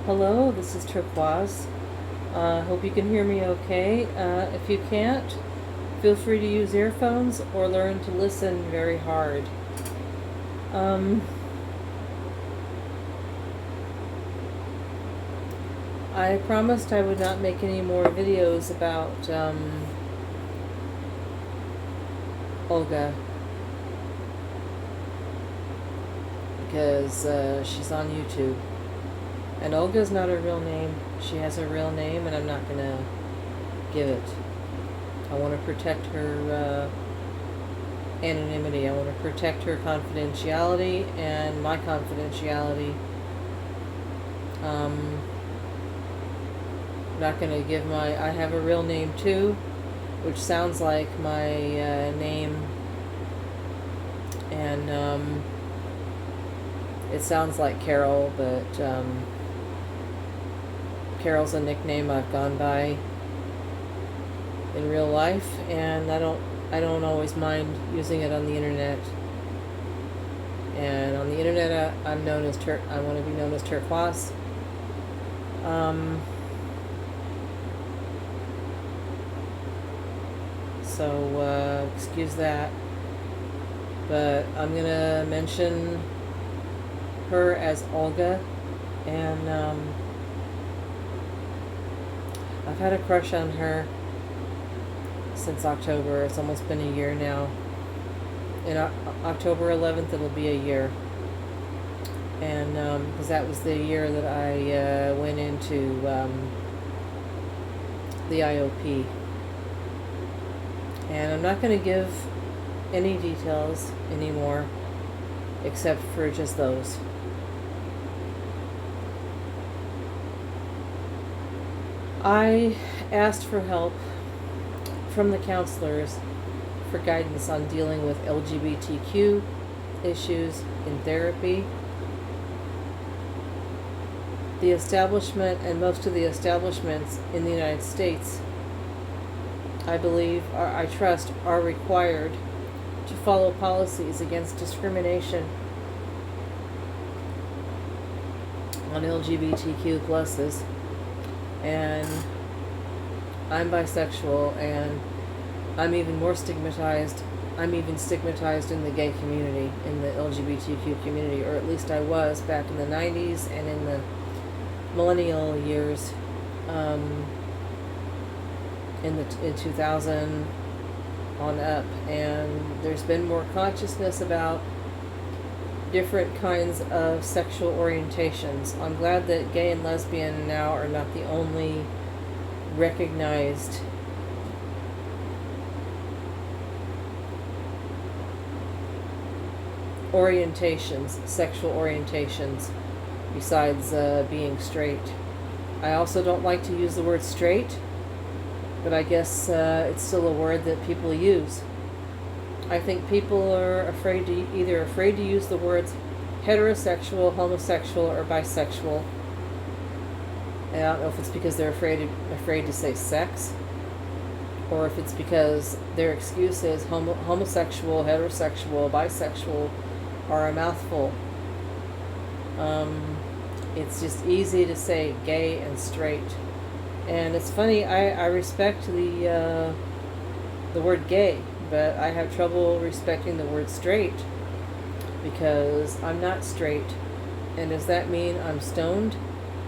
Hello, this is Turquoise. Hope you can hear me okay. If you can't, feel free to use earphones or learn to listen very hard. I promised I would not make any more videos about Olga because she's on YouTube. And Olga's not her real name. She has a real name, and I'm not going to give it. I want to protect her anonymity. I want to protect her confidentiality and my confidentiality. I'm not going to give I have a real name too, which sounds like my name. And it sounds like Carol, but Carol's a nickname I've gone by in real life, and I don't always mind using it on the internet. And on the internet, I'm known as I want to be known as Turquoise. So excuse that, but I'm gonna mention her as Olga, and I've had a crush on her since October. It's almost been a year now. In October 11th, it'll be a year. And because that was the year that I went into the IOP. And I'm not going to give any details anymore, except for just those. I asked for help from the counselors for guidance on dealing with LGBTQ issues in therapy. The establishment and most of the establishments in the United States, I believe, I trust, are required to follow policies against discrimination on LGBTQ pluses. And I'm bisexual, and I'm even more stigmatized. I'm even stigmatized in the gay community, in the LGBTQ community, or at least I was back in the 90s and in the millennial years, in 2000 on up. And there's been more consciousness about different kinds of sexual orientations. I'm glad that gay and lesbian now are not the only recognized orientations, sexual orientations, besides being straight. I also don't like to use the word straight, but I guess it's still a word that people use. I think people are either afraid to use the words heterosexual, homosexual, or bisexual. And I don't know if it's because they're afraid to say sex, or if it's because their excuse is homosexual, heterosexual, bisexual are a mouthful. It's just easy to say gay and straight. And it's funny, I respect the word gay, but I have trouble respecting the word straight, because I'm not straight. And does that mean I'm stoned?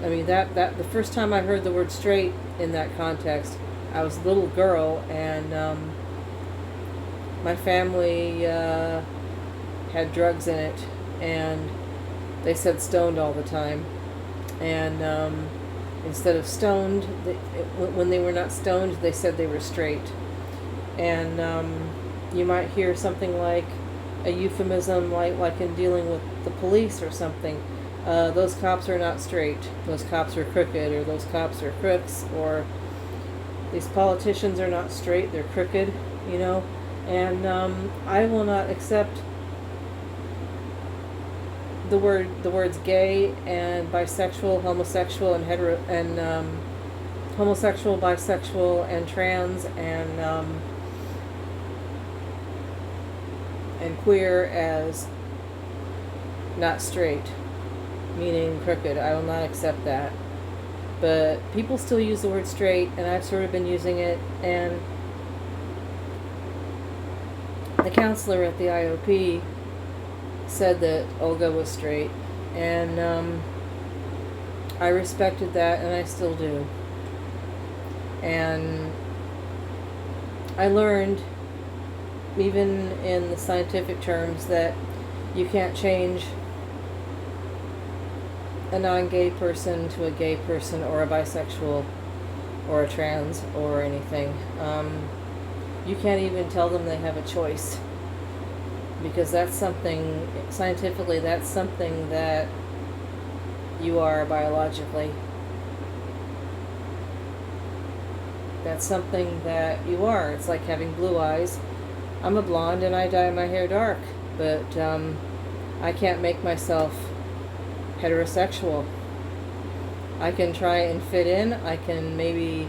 I mean, that the first time I heard the word straight in that context, I was a little girl, and my family had drugs in it, and they said stoned all the time. And instead of stoned, when they were not stoned, they said they were straight. And you might hear something like a euphemism, like in dealing with the police or something. Those cops are not straight. Those cops are crooked, or those cops are crooks, or these politicians are not straight, they're crooked, you know. And I will not accept the words gay and bisexual, homosexual, and homosexual, bisexual, and trans, and queer as not straight. meaning crooked. I will not accept that. But people still use the word straight, and I've sort of been using it, and the counselor at the IOP said that Olga was straight, and I respected that, and I still do. And I learned, even in the scientific terms, that you can't change a non-gay person to a gay person, or a bisexual, or a trans, or anything. You can't even tell them they have a choice, because that's something, scientifically, that's something that you are biologically. That's something that you are. It's like having blue eyes. I'm a blonde and I dye my hair dark, but I can't make myself heterosexual. I can try and fit in. I can maybe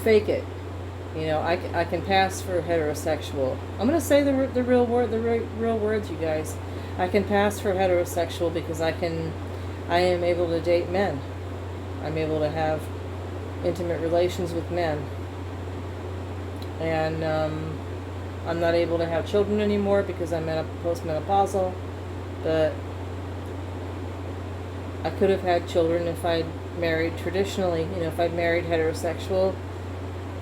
fake it. You know, I can pass for heterosexual. I'm gonna say the real real words, you guys. I can pass for heterosexual because I am able to date men. I'm able to have intimate relations with men. And I'm not able to have children anymore because I'm postmenopausal, but I could have had children if I'd married traditionally. You know, if I'd married heterosexual,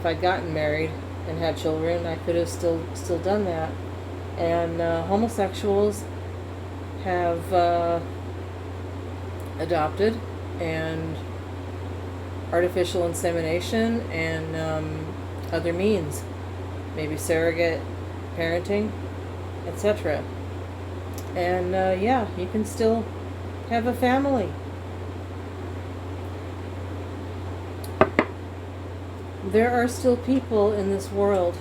if I'd gotten married and had children, I could have still done that. And homosexuals have adopted, and artificial insemination, and other means, maybe surrogate parenting, etc. And yeah, you can still have a family. There are still people in this world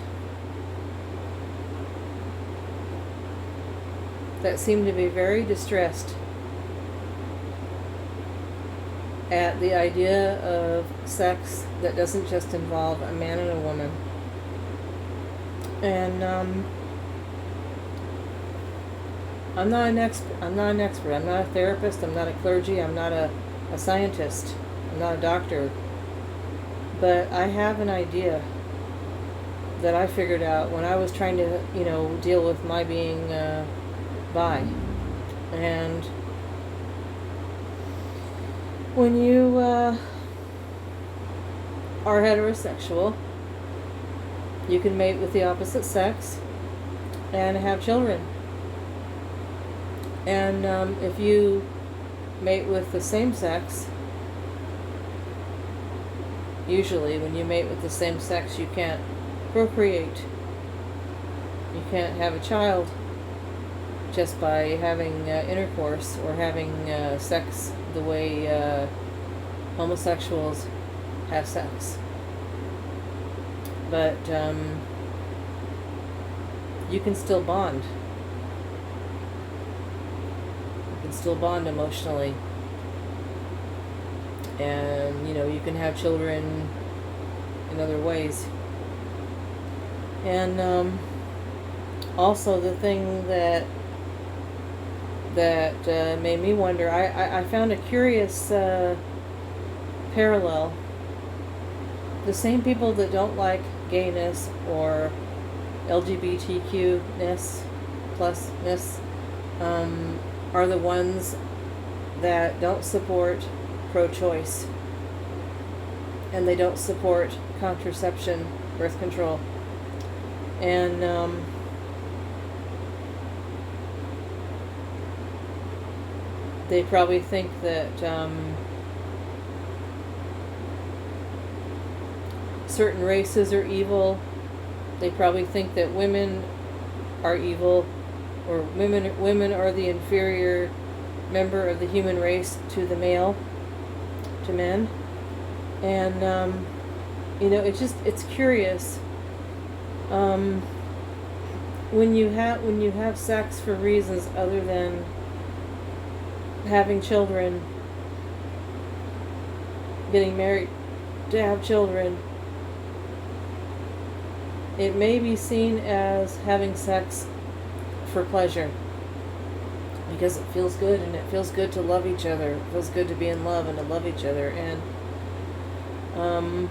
that seem to be very distressed at the idea of sex that doesn't just involve a man and a woman. And I'm not an expert. I'm not a therapist. I'm not a clergy. I'm not a scientist. I'm not a doctor. But I have an idea that I figured out when I was trying to, you know, deal with my being bi. And when you are heterosexual, you can mate with the opposite sex and have children. And if you mate with the same sex, usually when you mate with the same sex, you can't procreate. You can't have a child just by having intercourse or having sex the way homosexuals have sex. But you can still bond. You can still bond emotionally. And, you know, you can have children in other ways. And also the thing that made me wonder, I found a curious parallel. The same people that don't like gayness or LGBTQ-ness, plusness, are the ones that don't support pro-choice, and they don't support contraception, birth control. And they probably think that certain races are evil. They probably think that women are evil, or women are the inferior member of the human race to the male, to men. And you know, it's curious. When you have sex for reasons other than having children, getting married to have children, it may be seen as having sex for pleasure, because it feels good, and it feels good to love each other. It feels good to be in love and to love each other. And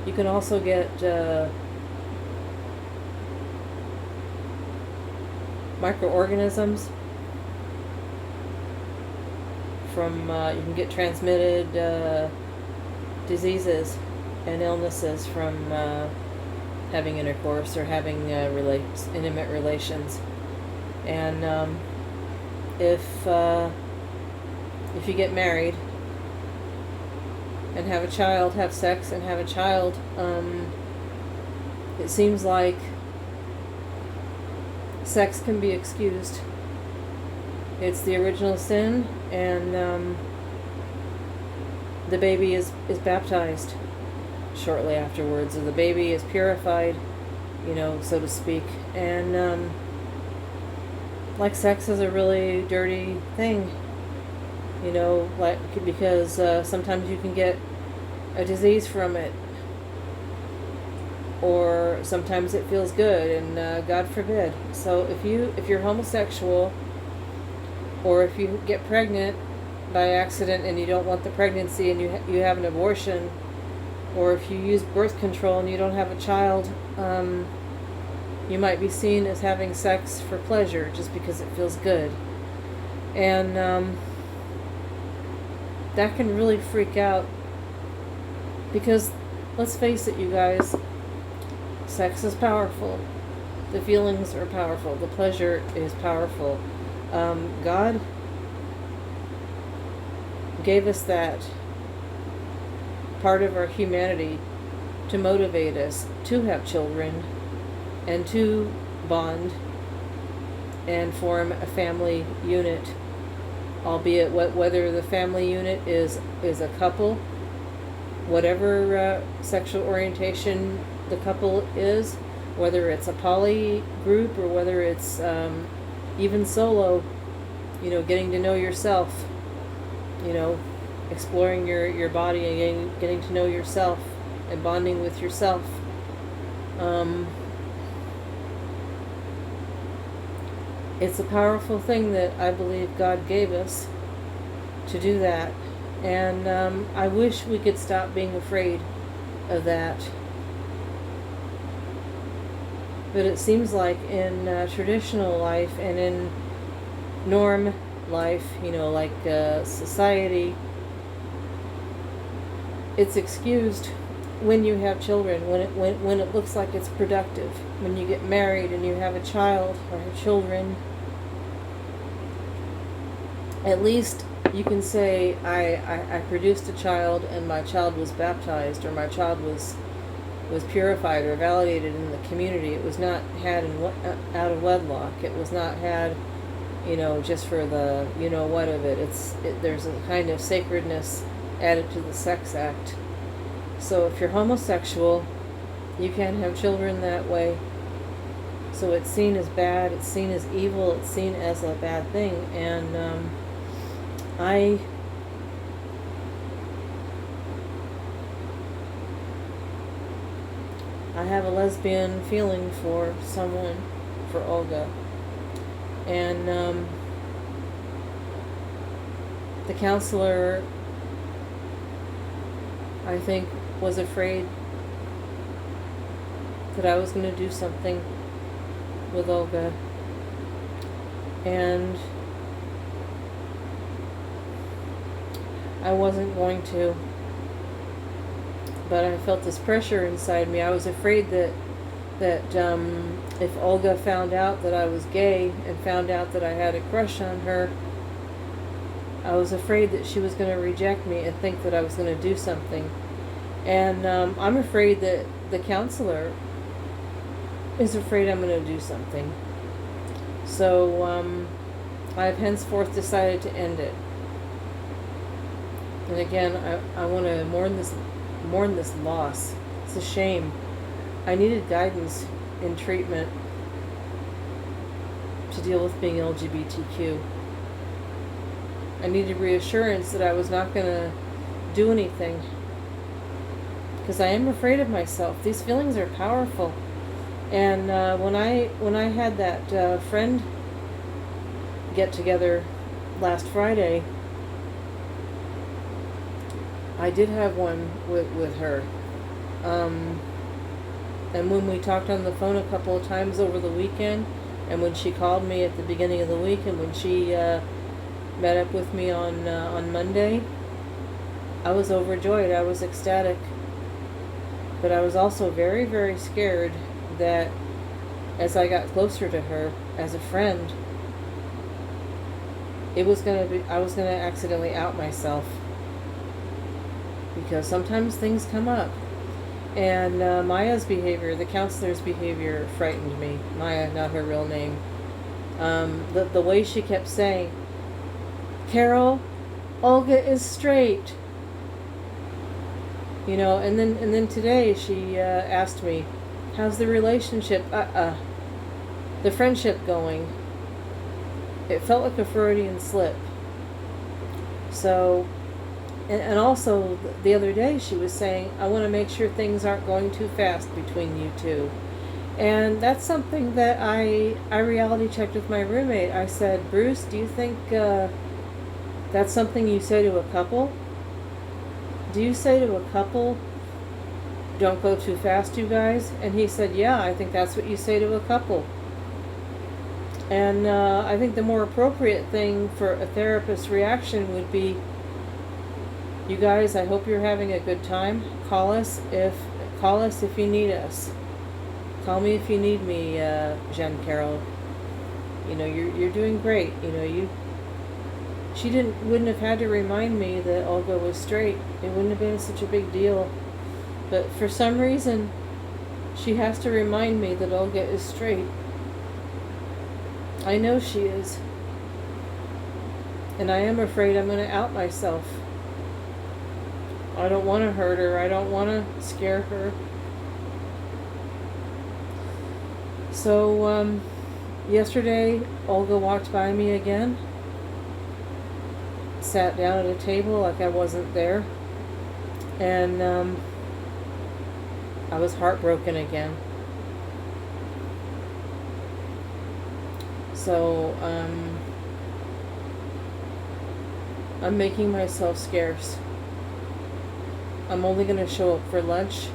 you can also get microorganisms from, you can get transmitted diseases and illnesses from having intercourse or having intimate relations. And if you get married and have a child, have sex and have a child, it seems like sex can be excused. It's the original sin, and the baby is baptized shortly afterwards, or the baby is purified, so to speak. And like sex is a really dirty thing, because sometimes you can get a disease from it, or sometimes it feels good, and God forbid. So if you're homosexual, or if you get pregnant by accident and you don't want the pregnancy and you have an abortion, or if you use birth control and you don't have a child, you might be seen as having sex for pleasure just because it feels good. And that can really freak out, because let's face it, you guys, sex is powerful. The feelings are powerful. The pleasure is powerful. God gave us that part of our humanity to motivate us to have children and to bond and form a family unit, albeit whether the family unit is a couple, whatever sexual orientation the couple is, whether it's a poly group or whether it's even solo, getting to know yourself, exploring your body and getting to know yourself and bonding with yourself. It's a powerful thing that I believe God gave us to do that. And I wish we could stop being afraid of that. But it seems like in traditional life and in norm life, like society, it's excused when you have children, when it looks like it's productive. When you get married and you have a child or have children, at least you can say, I produced a child and my child was baptized, or my child was purified or validated in the community. It was not had out of wedlock. It was not had, just for the what of it. There's a kind of sacredness added to the sex act. So if you're homosexual, you can't have children that way. So it's seen as bad, it's seen as evil, it's seen as a bad thing. And I have a lesbian feeling for someone, for Olga. And the counselor, I think, was afraid that I was going to do something with Olga. And I wasn't going to. But I felt this pressure inside me. I was afraid that if Olga found out that I was gay and found out that I had a crush on her, I was afraid that she was going to reject me and think that I was going to do something. And I'm afraid that the counselor is afraid I'm going to do something. So I've henceforth decided to end it. And again, I want to mourn this loss. It's a shame. I needed guidance in treatment to deal with being LGBTQ. I needed reassurance that I was not going to do anything, because I am afraid of myself. These feelings are powerful. And when I had that friend get together last Friday, I did have one with her. And when we talked on the phone a couple of times over the weekend, and when she called me at the beginning of the week, and when she met up with me on Monday, I was overjoyed. I was ecstatic. But I was also very, very scared that as I got closer to her as a friend, I was gonna accidentally out myself, because sometimes things come up. And Maya's behavior, the counselor's behavior, frightened me. Maya, not her real name. The way she kept saying, "Carol, Olga is straight." You know, and then today she asked me, "How's the relationship, the friendship going?" It felt like a Freudian slip. So, and also the other day she was saying, "I want to make sure things aren't going too fast between you two." And that's something that I reality checked with my roommate. I said, "Bruce, do you think that's something you say to a couple? Do you say to a couple, 'Don't go too fast, you guys'?" And he said, "Yeah, I think that's what you say to a couple." And I think the more appropriate thing for a therapist's reaction would be, "You guys, I hope you're having a good time. Call us if you need us. Call me if you need me, Jean Carol. You know, you're doing great. You know, she wouldn't have had to remind me that Olga was straight. It wouldn't have been such a big deal. But for some reason, she has to remind me that Olga is straight. I know she is. And I am afraid I'm going to out myself. I don't want to hurt her. I don't want to scare her." So, yesterday, Olga walked by me again, sat down at a table like I wasn't there, and I was heartbroken again. So, I'm making myself scarce. I'm only going to show up for lunch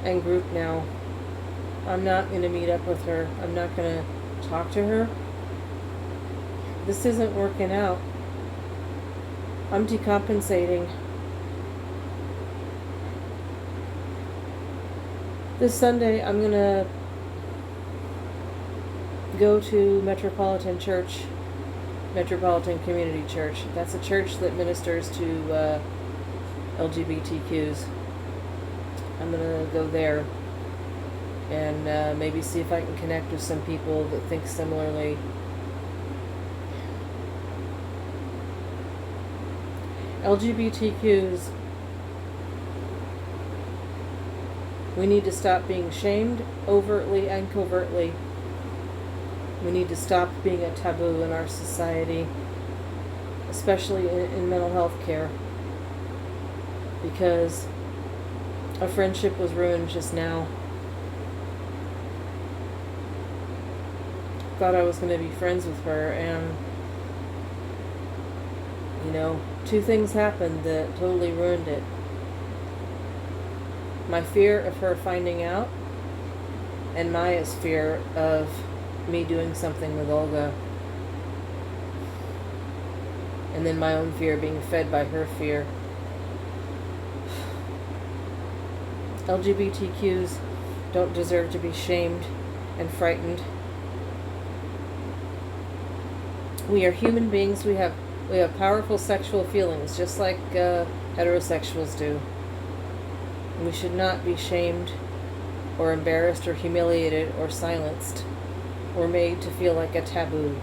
and group now. I'm not going to meet up with her. I'm not going to talk to her. This isn't working out. I'm decompensating. This Sunday, I'm going to go to Metropolitan Community Church. That's a church that ministers to LGBTQs. I'm going to go there and maybe see if I can connect with some people that think similarly. LGBTQs, we need to stop being shamed overtly and covertly. We need to stop being a taboo in our society, especially in mental health care, because a friendship was ruined just now. Thought I was going to be friends with her, and you know, two things happened that totally ruined it. My fear of her finding out, and Maya's fear of me doing something with Olga, and then my own fear being fed by her fear. LGBTQs don't deserve to be shamed and frightened. We are human beings. We have powerful sexual feelings, just like heterosexuals do. We should not be shamed or embarrassed or humiliated or silenced or made to feel like a taboo.